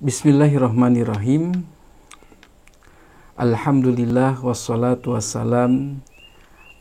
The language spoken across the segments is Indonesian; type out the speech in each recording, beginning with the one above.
Bismillahirrahmanirrahim. Alhamdulillah wassalatu wassalam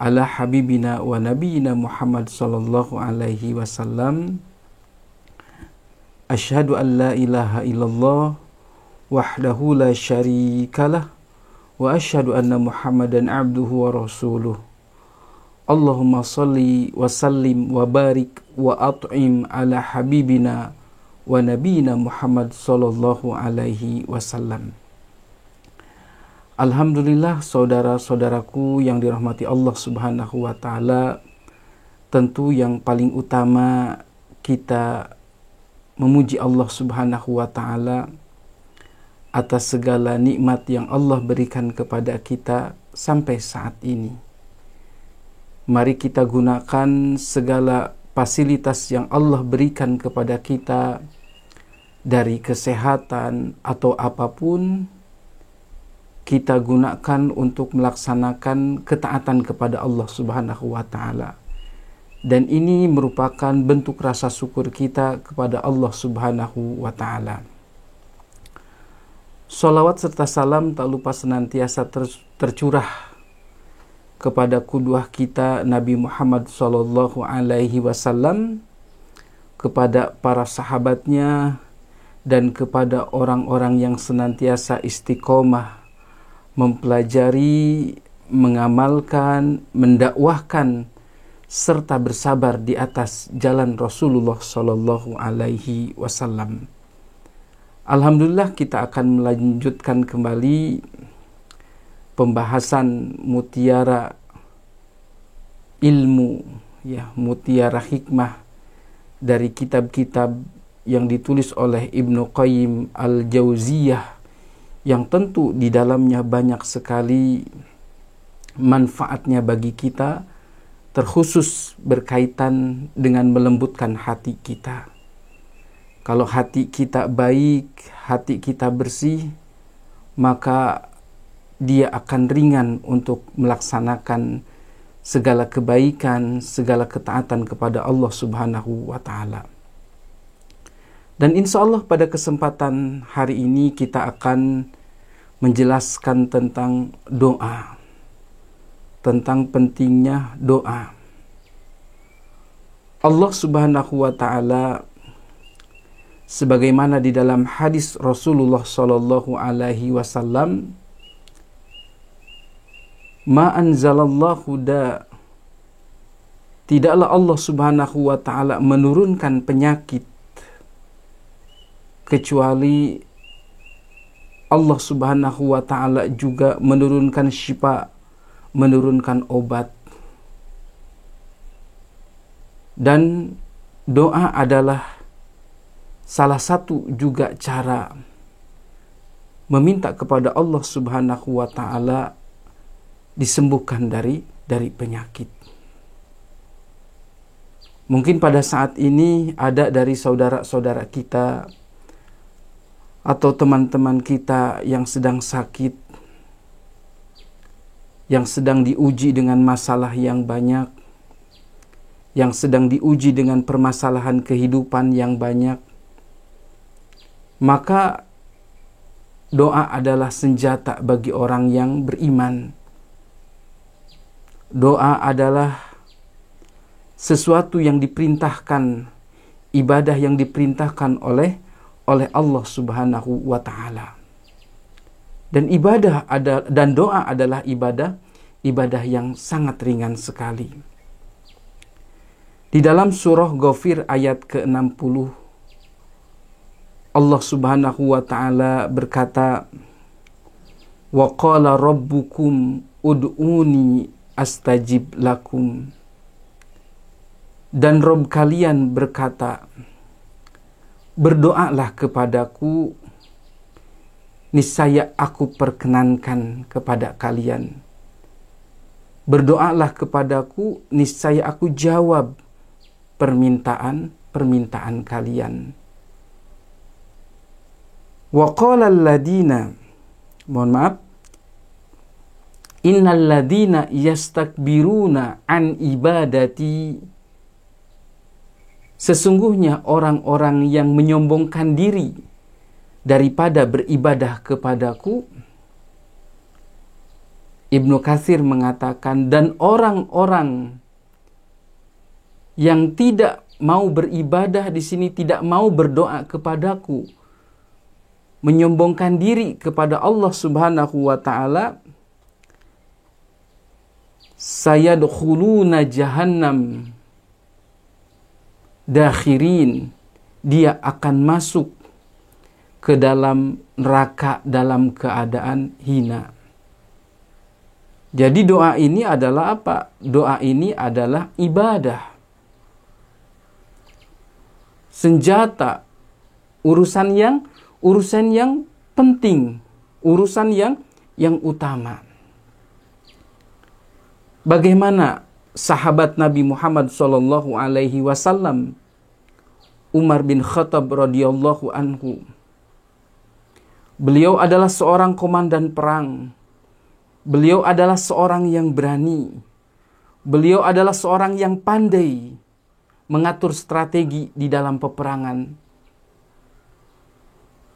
ala habibina wa nabiyina Muhammad sallallahu alaihi wasallam. Asyhadu an la ilaha illallah wahdahu la syarikalah wa asyhadu anna Muhammadan abduhu wa rasuluh. Allahumma salli wa sallim wa barik wa at'im ala habibina wa nabiyina Muhammad sallallahu alaihi wasallam. Alhamdulillah, saudara-saudaraku yang dirahmati Allah Subhanahu wa taala, tentu yang paling utama kita memuji Allah Subhanahu wa taala atas segala nikmat yang Allah berikan kepada kita sampai saat ini. Mari kita gunakan segala fasilitas yang Allah berikan kepada kita, dari kesehatan atau apapun, kita gunakan untuk melaksanakan ketaatan kepada Allah Subhanahu wa taala. Dan ini merupakan bentuk rasa syukur kita kepada Allah Subhanahu wa taala. Sholawat serta salam tak lupa senantiasa tercurah kepada qudwah kita Nabi Muhammad sallallahu alaihi wasallam, kepada para sahabatnya, dan kepada orang-orang yang senantiasa istiqomah mempelajari, mengamalkan, mendakwahkan, serta bersabar di atas jalan Rasulullah sallallahu alaihi wasallam. Alhamdulillah, kita akan melanjutkan kembali pembahasan mutiara ilmu, mutiara hikmah dari kitab-kitab yang ditulis oleh Ibnu Qayyim Al-Jauziyah, yang tentu di dalamnya banyak sekali manfaatnya bagi kita, terkhusus berkaitan dengan melembutkan hati kita. Kalau hati kita baik, hati kita bersih, maka dia akan ringan untuk melaksanakan segala kebaikan, segala ketaatan kepada Allah Subhanahu wa taala. Dan insya Allah pada kesempatan hari ini kita akan menjelaskan tentang doa, tentang pentingnya doa. Allah Subhanahu wa taala, sebagaimana di dalam hadis Rasulullah sallallahu alaihi wasallam, ma anzalallahu da, tidaklah Allah Subhanahu wa taala menurunkan penyakit kecuali Allah Subhanahu wa taala juga menurunkan syifa, menurunkan obat. Dan doa adalah salah satu juga cara meminta kepada Allah Subhanahu wa taala disembuhkan dari penyakit. Mungkin pada saat ini ada dari saudara-saudara kita atau teman-teman kita yang sedang sakit, yang sedang diuji dengan masalah yang banyak, yang sedang diuji dengan permasalahan kehidupan yang banyak. Maka doa adalah senjata bagi orang yang beriman. Doa adalah sesuatu yang diperintahkan, ibadah yang diperintahkan oleh Allah Subhanahu wa taala. Dan doa adalah ibadah yang sangat ringan sekali. Di dalam surah Ghafir ayat ke-60, Allah Subhanahu wa taala berkata, wa qala rabbukum ud'uni astajib lakum. Dan Rabb kalian berkata, berdoalah kepadaku, niscaya aku perkenankan kepada kalian. Berdoalah kepadaku, niscaya aku jawab permintaan kalian. Wa qala alladina, mohon maaf, innal ladina yastakbiruna an ibadati, sesungguhnya orang-orang yang menyombongkan diri daripada beribadah kepadaku. Ibnu Katsir mengatakan, dan orang-orang yang tidak mau beribadah di sini, tidak mau berdoa kepadaku, menyombongkan diri kepada Allah Subhanahu wa taala, sayadkhuluna jahannam dakhirin, dia akan masuk ke dalam neraka dalam keadaan hina. Jadi doa ini adalah apa? Doa ini adalah ibadah. Senjata, urusan yang penting, urusan yang utama. Bagaimana sahabat Nabi Muhammad SAW, Umar bin Khattab radhiyallahu anhu. Beliau adalah seorang komandan perang. Beliau adalah seorang yang berani. Beliau adalah seorang yang pandai mengatur strategi di dalam peperangan.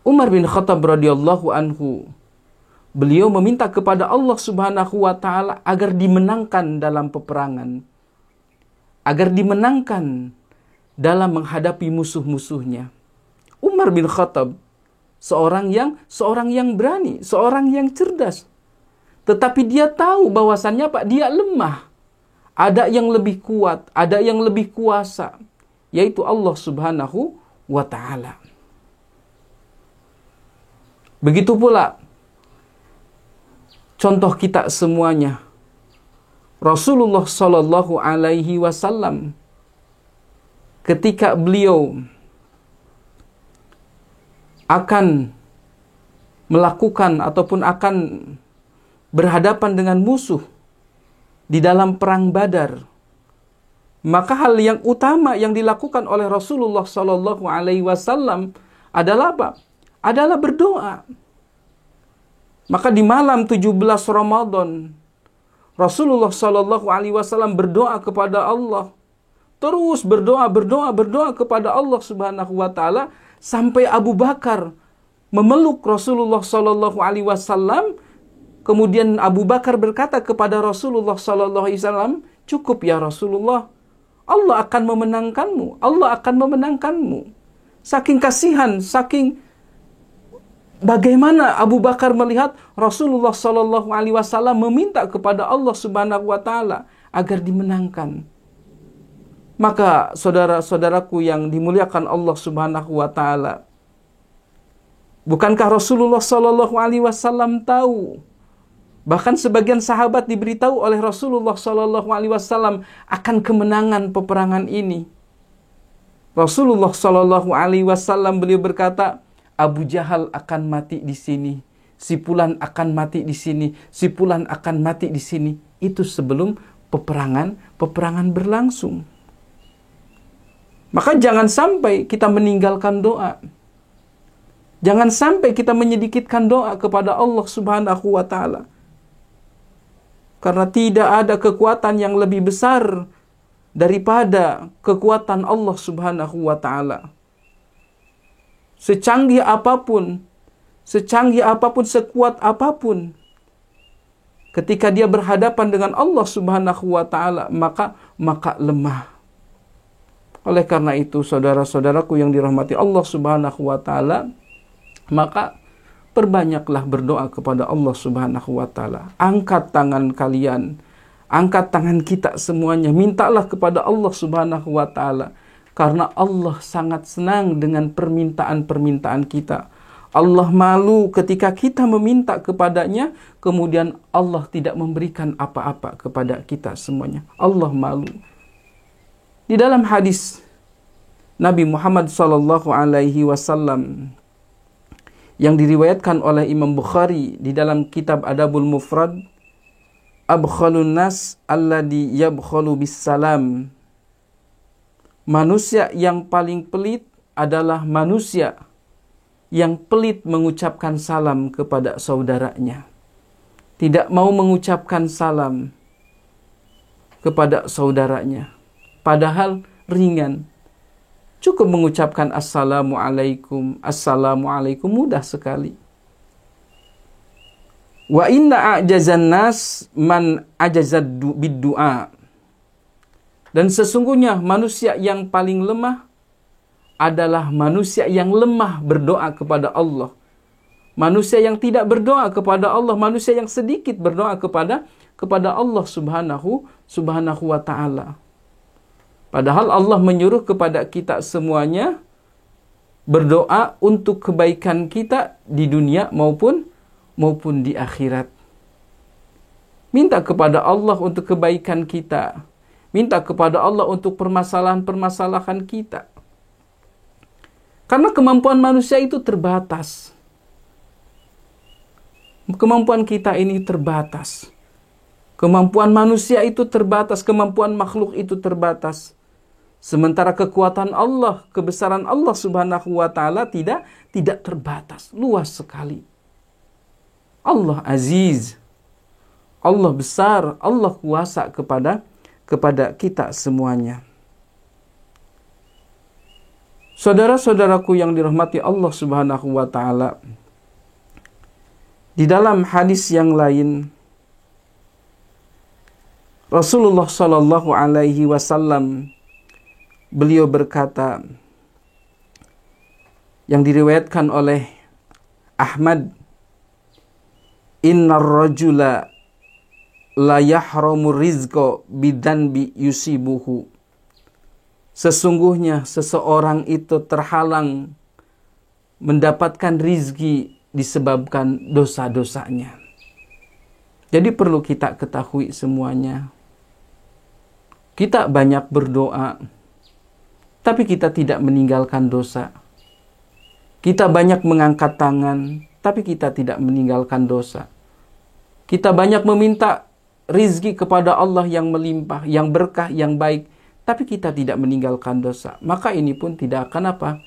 Umar bin Khattab radhiyallahu anhu, beliau meminta kepada Allah Subhanahu wa taala agar dimenangkan dalam peperangan, agar dimenangkan dalam menghadapi musuh-musuhnya. Umar bin Khattab seorang yang berani, seorang yang cerdas. Tetapi dia tahu bahwasannya dia lemah. Ada yang lebih kuat, ada yang lebih kuasa, yaitu Allah Subhanahu wa taala. Begitu pula contoh kita semuanya. Rasulullah Shallallahu alaihi wasallam ketika beliau akan melakukan ataupun akan berhadapan dengan musuh di dalam perang Badar, maka hal yang utama yang dilakukan oleh Rasulullah Shallallahu alaihi wasallam adalah apa? Adalah berdoa. Maka di malam 17 Ramadan, Rasulullah Shallallahu alaihi wasallam berdoa kepada Allah. Terus berdoa kepada Allah Subhanahu wa taala sampai Abu Bakar memeluk Rasulullah Shallallahu alaihi wasallam. Kemudian Abu Bakar berkata kepada Rasulullah Sallallahu Alaihi Wasallam, cukup ya Rasulullah, Allah akan memenangkanmu, Allah akan memenangkanmu. Saking kasihan, saking bagaimana Abu Bakar melihat Rasulullah Sallallahu Alaihi Wasallam meminta kepada Allah Subhanahu Wa Taala agar dimenangkan. Maka saudara-saudaraku yang dimuliakan Allah Subhanahu Wa Taala, bukankah Rasulullah Sallallahu Alaihi Wasallam tahu? Bahkan sebagian sahabat diberitahu oleh Rasulullah Shallallahu Alaihi Wasallam akan kemenangan peperangan ini. Rasulullah Shallallahu Alaihi Wasallam beliau berkata, Abu Jahal akan mati di sini, si Fulan akan mati di sini, si Fulan akan mati di sini. Itu sebelum peperangan berlangsung. Maka jangan sampai kita meninggalkan doa. Jangan sampai kita menyedikitkan doa kepada Allah Subhanahu wa taala. Karena tidak ada kekuatan yang lebih besar daripada kekuatan Allah Subhanahu wa taala. Secanggih apapun, sekuat apapun, ketika dia berhadapan dengan Allah Subhanahu wa taala, maka lemah. Oleh karena itu, saudara-saudaraku yang dirahmati Allah Subhanahu wa taala, maka perbanyaklah berdoa kepada Allah Subhanahu wa taala. Angkat tangan kalian, angkat tangan kita semuanya, mintalah kepada Allah Subhanahu wa taala, karena Allah sangat senang dengan permintaan-permintaan kita. Allah malu ketika kita meminta kepadanya, kemudian Allah tidak memberikan apa-apa kepada kita semuanya. Allah malu. Di dalam hadis Nabi Muhammad sallallahu alaihi wasallam yang diriwayatkan oleh Imam Bukhari di dalam kitab Adabul Mufrad, abkhalun nas alladhi yabkhalu bis salam. Manusia yang paling pelit adalah manusia yang pelit mengucapkan salam kepada saudaranya. Tidak mau mengucapkan salam kepada saudaranya. Padahal ringan. Cukup mengucapkan assalamualaikum, assalamualaikum, mudah sekali. Wa inna a'jazan nas man ajazad bid-du'a. Dan sesungguhnya manusia yang paling lemah adalah manusia yang lemah berdoa kepada Allah. Manusia yang tidak berdoa kepada Allah, manusia yang sedikit berdoa kepada Allah subhanahu wa ta'ala. Padahal Allah menyuruh kepada kita semuanya berdoa untuk kebaikan kita di dunia maupun di akhirat. Minta kepada Allah untuk kebaikan kita. Minta kepada Allah untuk permasalahan-permasalahan kita. Karena kemampuan manusia itu terbatas. Kemampuan kita ini terbatas. Kemampuan manusia itu terbatas. Kemampuan makhluk itu terbatas. Sementara kekuatan Allah, kebesaran Allah subhanahu wa ta'ala tidak terbatas. Luas sekali. Allah aziz. Allah besar. Allah kuasa kepada kita semuanya. Saudara-saudaraku yang dirahmati Allah subhanahu wa ta'ala. Di dalam hadis yang lain, Rasulullah sallallahu alaihi wasallam beliau berkata, yang diriwayatkan oleh Ahmad, innar rajula la yahramu rizqa bidanbi yusibuhu. Sesungguhnya seseorang itu terhalang mendapatkan rizki disebabkan dosa-dosanya. Jadi perlu kita ketahui semuanya. Kita banyak berdoa, tapi kita tidak meninggalkan dosa. Kita banyak mengangkat tangan, tapi kita tidak meninggalkan dosa. Kita banyak meminta rizki kepada Allah yang melimpah, yang berkah, yang baik, tapi kita tidak meninggalkan dosa. Maka ini pun tidak akan apa?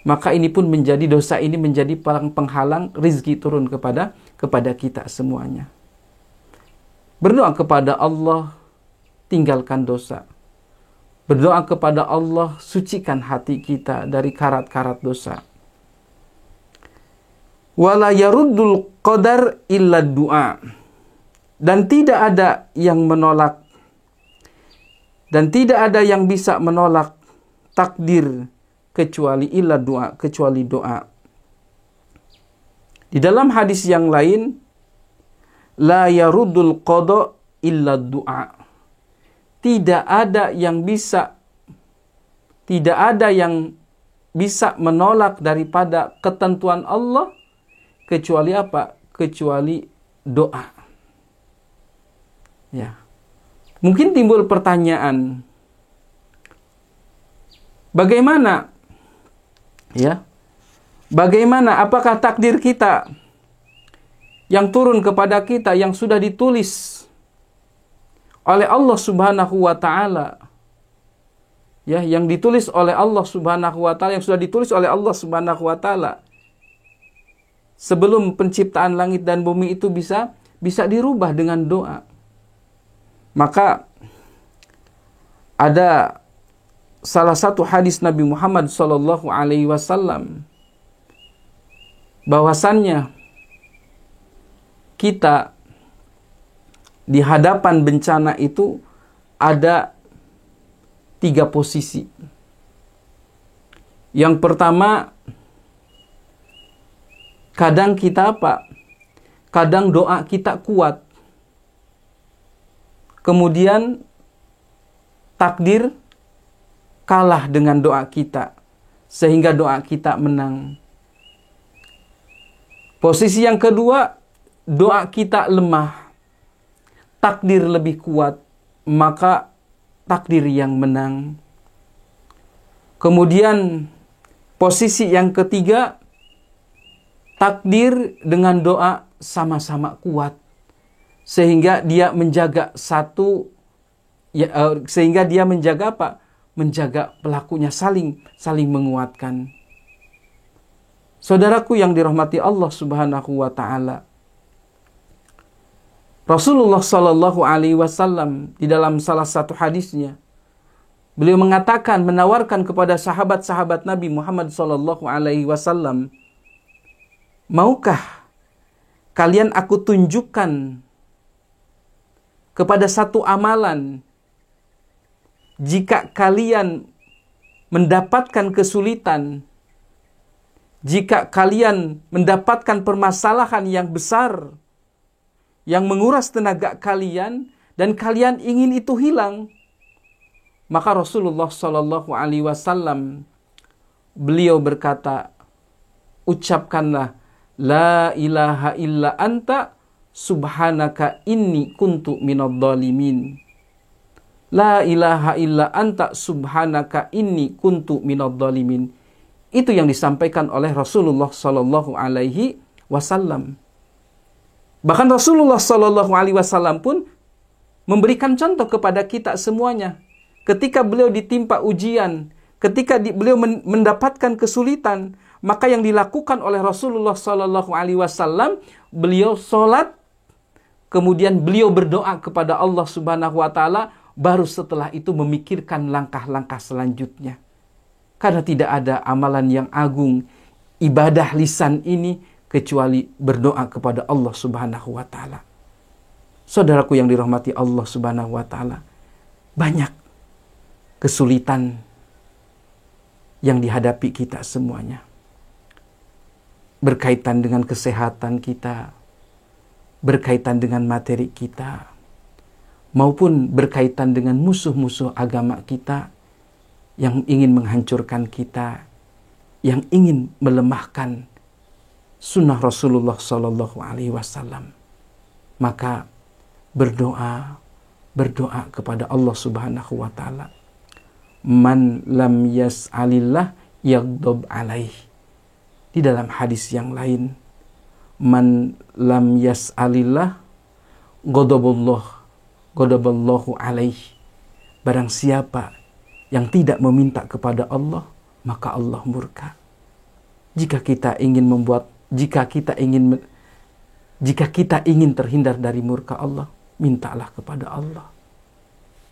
Maka ini pun menjadi dosa ini menjadi penghalang rizki turun kepada kita semuanya. Berdoa kepada Allah, tinggalkan dosa. Berdoa kepada Allah, sucikan hati kita dari karat-karat dosa. Wala yaruddul qadar illa du'a. Dan tidak ada yang menolak, dan tidak ada yang bisa menolak takdir kecuali illa doa, kecuali doa. Di dalam hadis yang lain, la yaruddul qada illa doa. Tidak ada yang bisa menolak daripada ketentuan Allah kecuali apa? Kecuali doa. Ya. Mungkin timbul pertanyaan, bagaimana? Ya. Bagaimana? Apakah takdir kita yang turun kepada kita yang sudah ditulis oleh Allah Subhanahu wa taala, ya, yang ditulis oleh Allah Subhanahu wa taala, yang sudah ditulis oleh Allah Subhanahu wa taala sebelum penciptaan langit dan bumi itu bisa dirubah dengan doa. Maka ada salah satu hadis Nabi Muhammad sallallahu alaihi wasallam bahwasannya kita di hadapan bencana itu ada 3 posisi. Yang pertama, kadang kita apa? Kadang doa kita kuat. Kemudian takdir kalah dengan doa kita, sehingga doa kita menang. Posisi yang kedua, doa kita lemah, takdir lebih kuat, maka takdir yang menang. Kemudian posisi yang ketiga, takdir dengan doa sama-sama kuat, sehingga dia menjaga sehingga dia menjaga apa? Menjaga pelakunya saling menguatkan. Saudaraku yang dirahmati Allah Subhanahu wa taala, Rasulullah sallallahu alaihi wasallam di dalam salah satu hadisnya Beliau mengatakan, menawarkan kepada sahabat-sahabat Nabi Muhammad SAW, maukah kalian aku tunjukkan kepada satu amalan, jika kalian mendapatkan kesulitan, jika kalian mendapatkan permasalahan yang besar, yang menguras tenaga kalian, dan kalian ingin itu hilang, maka Rasulullah SAW, beliau berkata, ucapkanlah, la ilaha illa anta, subhanaka inni kuntu minadh dhalimin. La ilaha illa anta, subhanaka inni kuntu minadh dhalimin. Itu yang disampaikan oleh Rasulullah SAW. Bahkan Rasulullah SAW pun memberikan contoh kepada kita semuanya. Ketika beliau ditimpa ujian, ketika beliau mendapatkan kesulitan, maka yang dilakukan oleh Rasulullah SAW, beliau sholat, kemudian beliau berdoa kepada Allah Subhanahu wa Ta'ala, baru setelah itu memikirkan langkah-langkah selanjutnya. Karena tidak ada amalan yang agung, ibadah lisan ini, kecuali berdoa kepada Allah Subhanahu wa Ta'ala. Saudaraku yang dirahmati Allah Subhanahu wa Ta'ala, banyak kesulitan yang dihadapi kita semuanya. Berkaitan dengan kesehatan kita, berkaitan dengan materi kita, maupun berkaitan dengan musuh-musuh agama kita yang ingin menghancurkan kita, yang ingin melemahkan sunnah Rasulullah SAW. Maka berdoa kepada Allah Subhanahu wa Ta'ala. Man lam yas'alillah yaghdab alaih. Di dalam hadis yang lain, man lam yas'alillah ghadaballahu alaih. Barang siapa yang tidak meminta kepada Allah, maka Allah murka. Jika kita ingin terhindar dari murka Allah, mintalah kepada Allah.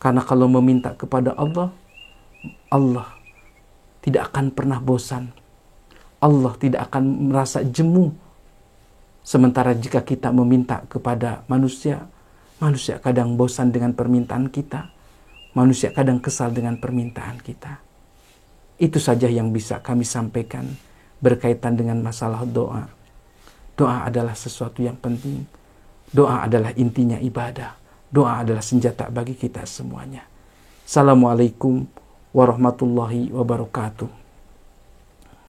Karena kalau meminta kepada Allah, Allah tidak akan pernah bosan. Allah tidak akan merasa jemu. Sementara jika kita meminta kepada manusia, manusia kadang bosan dengan permintaan kita. Manusia kadang kesal dengan permintaan kita. Itu saja yang bisa kami sampaikan berkaitan dengan masalah doa. Doa adalah sesuatu yang penting. Doa adalah intinya ibadah. Doa adalah senjata bagi kita semuanya. Assalamualaikum warahmatullahi wabarakatuh.